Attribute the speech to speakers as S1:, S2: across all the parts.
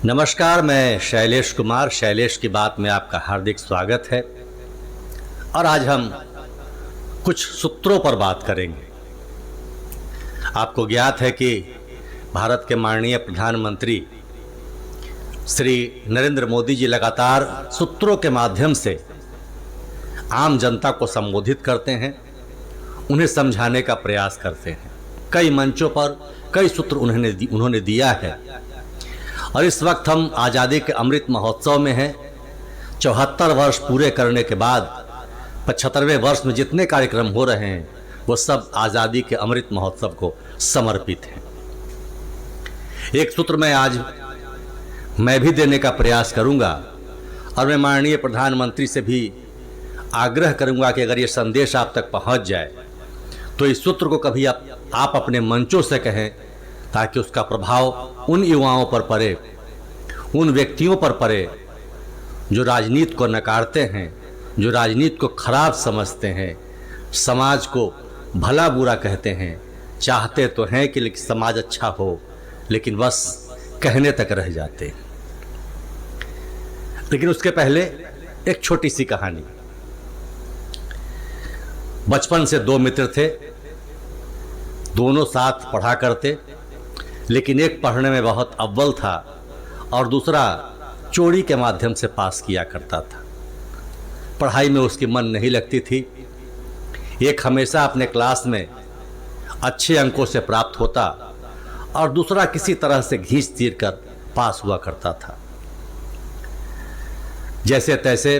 S1: नमस्कार, मैं शैलेश कुमार। शैलेश की बात में आपका हार्दिक स्वागत है। और आज हम कुछ सूत्रों पर बात करेंगे। आपको ज्ञात है कि भारत के माननीय प्रधानमंत्री श्री नरेंद्र मोदी जी लगातार सूत्रों के माध्यम से आम जनता को संबोधित करते हैं, उन्हें समझाने का प्रयास करते हैं। कई मंचों पर कई सूत्र उन्होंने दिया है। और इस वक्त हम आज़ादी के अमृत महोत्सव में हैं। 74 वर्ष पूरे करने के बाद 75वें वर्ष में जितने कार्यक्रम हो रहे हैं वो सब आज़ादी के अमृत महोत्सव को समर्पित हैं। एक सूत्र मैं भी देने का प्रयास करूंगा और मैं माननीय प्रधानमंत्री से भी आग्रह करूंगा कि अगर ये संदेश आप तक पहुंच जाए तो इस सूत्र को कभी आप अपने मंचों से कहें, ताकि उसका प्रभाव उन युवाओं पर पड़े, उन व्यक्तियों पर पड़े जो राजनीति को नकारते हैं, जो राजनीति को खराब समझते हैं, समाज को भला बुरा कहते हैं, चाहते तो हैं कि समाज अच्छा हो, लेकिन बस कहने तक रह जाते हैं। लेकिन उसके पहले एक छोटी सी कहानी। बचपन से दो मित्र थे, दोनों साथ पढ़ा करते, लेकिन एक पढ़ने में बहुत अव्वल था और दूसरा चोरी के माध्यम से पास किया करता था। पढ़ाई में उसकी मन नहीं लगती थी। एक हमेशा अपने क्लास में अच्छे अंकों से प्राप्त होता और दूसरा किसी तरह से घींच तीर कर पास हुआ करता था। जैसे तैसे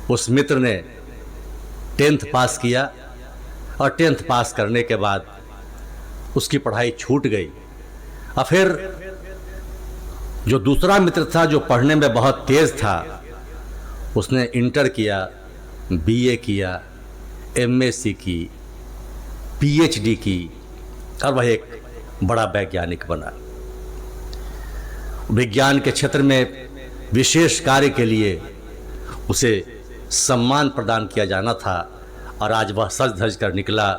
S1: उस मित्र ने 10th पास किया और 10th पास करने के बाद उसकी पढ़ाई छूट गई। और फिर जो दूसरा मित्र था, जो पढ़ने में बहुत तेज था, उसने इंटर किया, बीए किया, एमएससी की, पीएचडी की और वह एक बड़ा वैज्ञानिक बना। विज्ञान के क्षेत्र में विशेष कार्य के लिए उसे सम्मान प्रदान किया जाना था और आज वह सज धज कर निकला।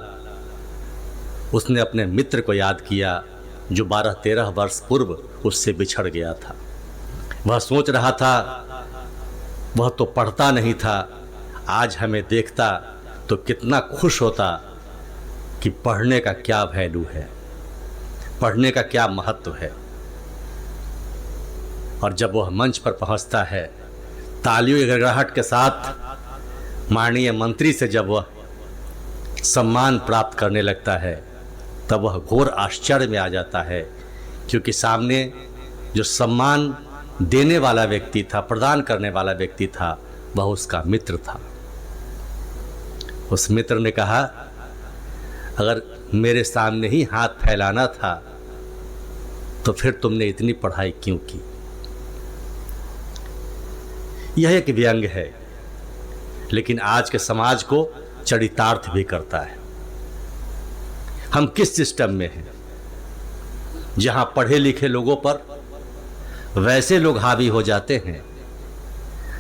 S1: उसने अपने मित्र को याद किया जो 12-13 वर्ष पूर्व उससे बिछड़ गया था। वह सोच रहा था, वह तो पढ़ता नहीं था, आज हमें देखता तो कितना खुश होता कि पढ़ने का क्या वैल्यू है, पढ़ने का क्या महत्व है। और जब वह मंच पर पहुंचता है, तालियों की गड़गड़ाहट के साथ माननीय मंत्री से जब वह सम्मान प्राप्त करने लगता है, तब वह घोर आश्चर्य में आ जाता है, क्योंकि सामने जो सम्मान देने वाला व्यक्ति था, प्रदान करने वाला व्यक्ति था, वह उसका मित्र था। उस मित्र ने कहा, अगर मेरे सामने ही हाथ फैलाना था तो फिर तुमने इतनी पढ़ाई क्यों की। यह एक व्यंग है, लेकिन आज के समाज को चरितार्थ भी करता है। हम किस सिस्टम में हैं जहां पढ़े लिखे लोगों पर वैसे लोग हावी हो जाते हैं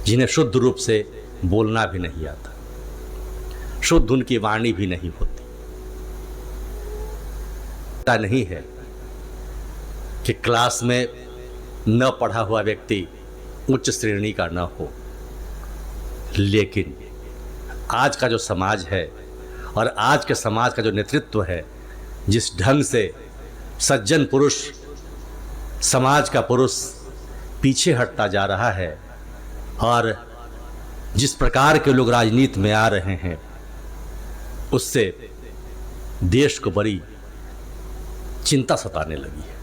S1: जिन्हें शुद्ध रूप से बोलना भी नहीं आता, शुद्ध उनकी वाणी भी नहीं होती। ऐसा नहीं है कि क्लास में न पढ़ा हुआ व्यक्ति उच्च श्रेणी का न हो, लेकिन आज का जो समाज है और आज के समाज का जो नेतृत्व है, जिस ढंग से सज्जन पुरुष, समाज का पुरुष पीछे हटता जा रहा है और जिस प्रकार के लोग राजनीति में आ रहे हैं, उससे देश को बड़ी चिंता सताने लगी है।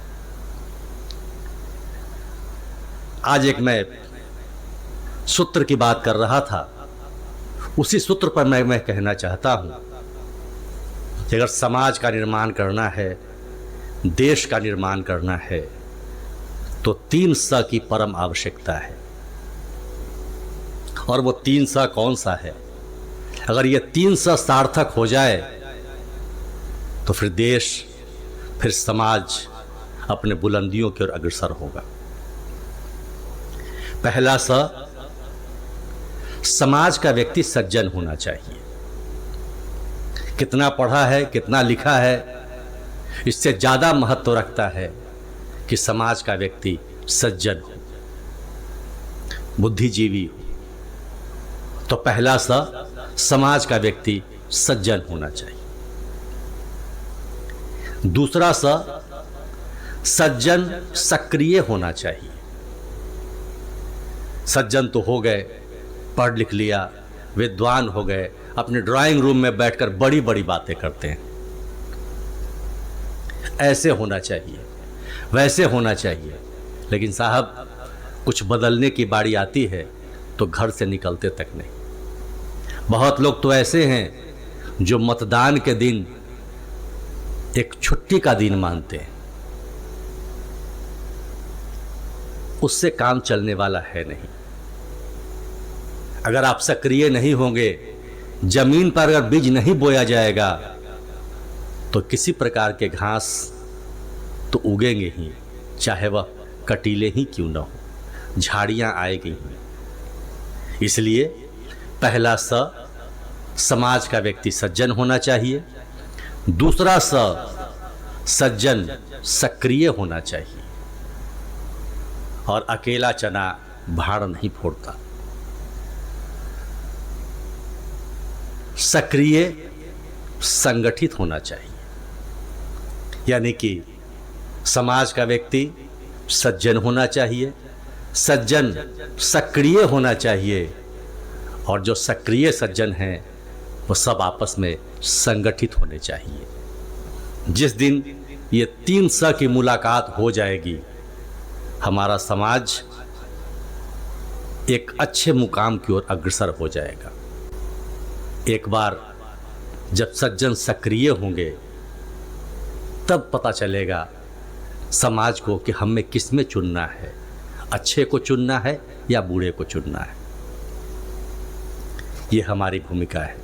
S1: आज एक मैं सूत्र की बात कर रहा था, उसी सूत्र पर मैं कहना चाहता हूं कि अगर समाज का निर्माण करना है, देश का निर्माण करना है, तो 3 स की परम आवश्यकता है। और वो 3 स कौन सा है? अगर ये 3 स सार्थक हो जाए तो फिर देश, फिर समाज अपने बुलंदियों की ओर अग्रसर होगा। पहला स, समाज का व्यक्ति सज्जन होना चाहिए। कितना पढ़ा है, कितना लिखा है, इससे ज़्यादा महत्व रखता है कि समाज का व्यक्ति सज्जन हो, बुद्धिजीवी हो। तो पहला समाज का व्यक्ति सज्जन होना चाहिए। दूसरा सज्जन सक्रिय होना चाहिए। सज्जन तो हो गए, पढ़ लिख लिया, विद्वान हो गए, अपने ड्राइंग रूम में बैठकर बड़ी बड़ी बातें करते हैं। ऐसे होना चाहिए, वैसे होना चाहिए, लेकिन साहब कुछ बदलने की बारी आती है तो घर से निकलते तक नहीं। बहुत लोग तो ऐसे हैं जो मतदान के दिन एक छुट्टी का दिन मानते हैं। उससे काम चलने वाला है नहीं। अगर आप सक्रिय नहीं होंगे, जमीन पर अगर बीज नहीं बोया जाएगा तो किसी प्रकार के घास तो उगेंगे ही, चाहे वह कटीले ही क्यों न हो, झाड़ियां आएगी ही। इसलिए पहला समाज का व्यक्ति सज्जन होना चाहिए। दूसरा सज्जन सक्रिय होना चाहिए। और अकेला चना भाड़ नहीं फोड़ता। सक्रिय संगठित होना चाहिए, यानी कि समाज का व्यक्ति सज्जन होना चाहिए, सज्जन सक्रिय होना चाहिए, और जो सक्रिय सज्जन हैं वो सब आपस में संगठित होने चाहिए। जिस दिन ये 3 स की मुलाकात हो जाएगी, हमारा समाज एक अच्छे मुकाम की ओर अग्रसर हो जाएगा। एक बार जब सज्जन सक्रिय होंगे तब पता चलेगा समाज को कि हमें किस में चुनना है, अच्छे को चुनना है या बूढ़े को चुनना है। ये हमारी भूमिका है।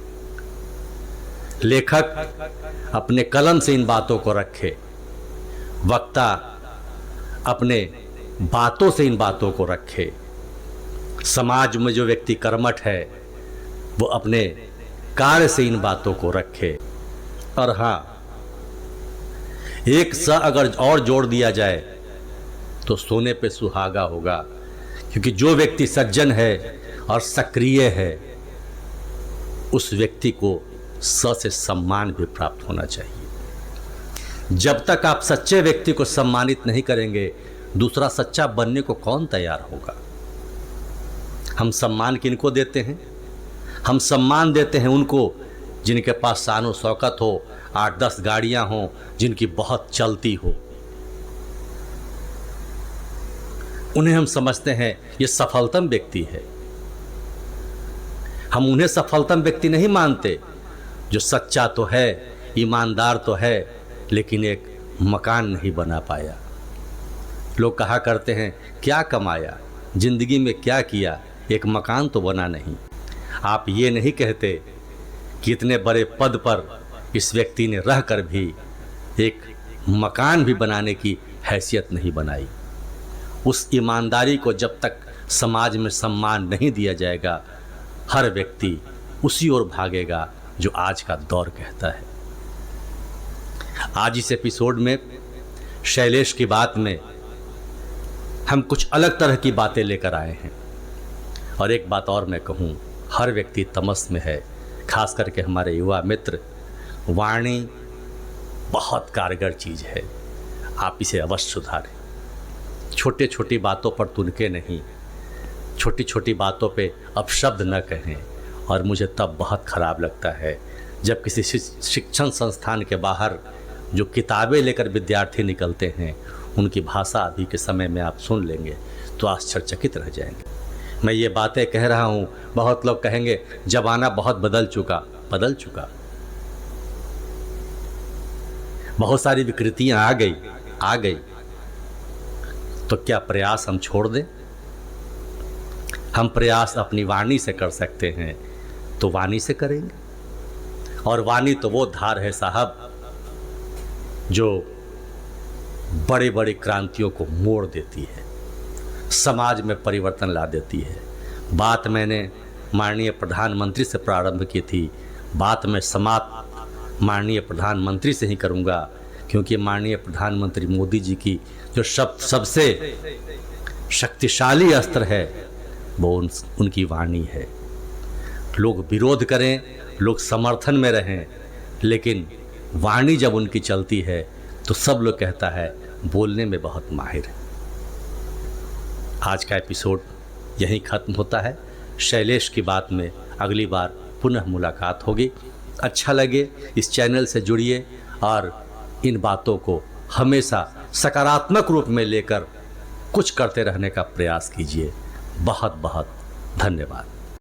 S1: लेखक अपने कलम से इन बातों को रखे, वक्ता अपने बातों से इन बातों को रखे, समाज में जो व्यक्ति कर्मठ है वो अपने कार्य से इन बातों को रखे। और हाँ, एक अगर और जोड़ दिया जाए तो सोने पे सुहागा होगा, क्योंकि जो व्यक्ति सज्जन है और सक्रिय है उस व्यक्ति को से सम्मान भी प्राप्त होना चाहिए। जब तक आप सच्चे व्यक्ति को सम्मानित नहीं करेंगे, दूसरा सच्चा बनने को कौन तैयार होगा। हम सम्मान किनको देते हैं? हम सम्मान देते हैं उनको जिनके पास शान शौकत हो, 8-10 गाड़ियां हों, जिनकी बहुत चलती हो। उन्हें हम समझते हैं ये सफलतम व्यक्ति है। हम उन्हें सफलतम व्यक्ति नहीं मानते जो सच्चा तो है, ईमानदार तो है, लेकिन एक मकान नहीं बना पाया। लोग कहा करते हैं क्या कमाया, जिंदगी में क्या किया, एक मकान तो बना नहीं। आप ये नहीं कहते कि इतने बड़े पद पर इस व्यक्ति ने रहकर भी एक मकान भी बनाने की हैसियत नहीं बनाई। उस ईमानदारी को जब तक समाज में सम्मान नहीं दिया जाएगा, हर व्यक्ति उसी ओर भागेगा जो आज का दौर कहता है। आज इस एपिसोड में शैलेश की बात में हम कुछ अलग तरह की बातें लेकर आए हैं। और एक बात और मैं कहूँ, हर व्यक्ति तमस में है, खास करके हमारे युवा मित्र। वाणी बहुत कारगर चीज़ है, आप इसे अवश्य सुधारें। छोटे छोटी बातों पर तुनके नहीं, छोटी छोटी बातों पे अपशब्द न कहें। और मुझे तब बहुत ख़राब लगता है जब किसी शिक्षण संस्थान के बाहर जो किताबें लेकर विद्यार्थी निकलते हैं, उनकी भाषा अभी के समय में आप सुन लेंगे तो आश्चर्यचकित रह जाएंगे। मैं ये बातें कह रहा हूँ, बहुत लोग कहेंगे ज़माना बहुत बदल चुका। बहुत सारी विकृतियाँ आ गई, तो क्या प्रयास हम छोड़ दें? हम प्रयास अपनी वाणी से कर सकते हैं तो वाणी से करेंगे। और वाणी तो वो धार है साहब जो बड़े बड़े क्रांतियों को मोड़ देती है, समाज में परिवर्तन ला देती है। बात मैंने माननीय प्रधानमंत्री से प्रारंभ की थी, बात मैं समाप्त माननीय प्रधानमंत्री से ही करूंगा, क्योंकि माननीय प्रधानमंत्री मोदी जी की जो सबसे शक्तिशाली अस्त्र है वो उनकी वाणी है। लोग विरोध करें, लोग समर्थन में रहें, लेकिन वाणी जब उनकी चलती है तो सब लोग कहता है बोलने में बहुत माहिर है। आज का एपिसोड यहीं ख़त्म होता है। शैलेश की बात में अगली बार पुनः मुलाकात होगी। अच्छा लगे इस चैनल से जुड़िए और इन बातों को हमेशा सकारात्मक रूप में लेकर कुछ करते रहने का प्रयास कीजिए। बहुत बहुत धन्यवाद।